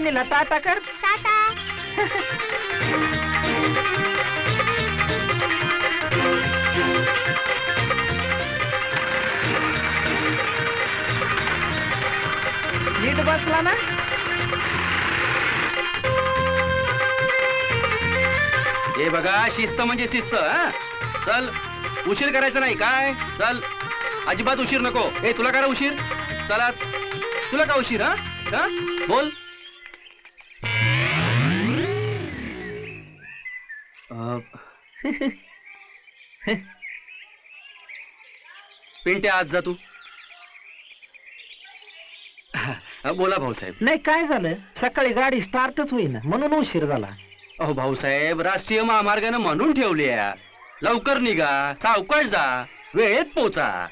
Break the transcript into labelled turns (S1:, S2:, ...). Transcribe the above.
S1: वहिनीला टाटा कर.
S2: टाटा.
S1: नीट बसला ना.
S3: हे बघा, शिस्त म्हणजे शिस्त. हा चल, उशीर करायचा नाही काय. चल, अजिबात उशीर नको. ए तुला काय उशीर. चला, तुला का उशीर. हा हा बोल. पिंट्या आज जा तू. बोला भाऊसाहेब.
S1: नाही काय झालं, सकाळी गाडी स्टार्टच होईना म्हणून उशीर झाला.
S3: अहो भाऊसाहेब, राष्ट्रीय महामार्गानं म्हणून ठेवली आहे. लवकर निघा, सावकाश जा, वेळेत पोचा.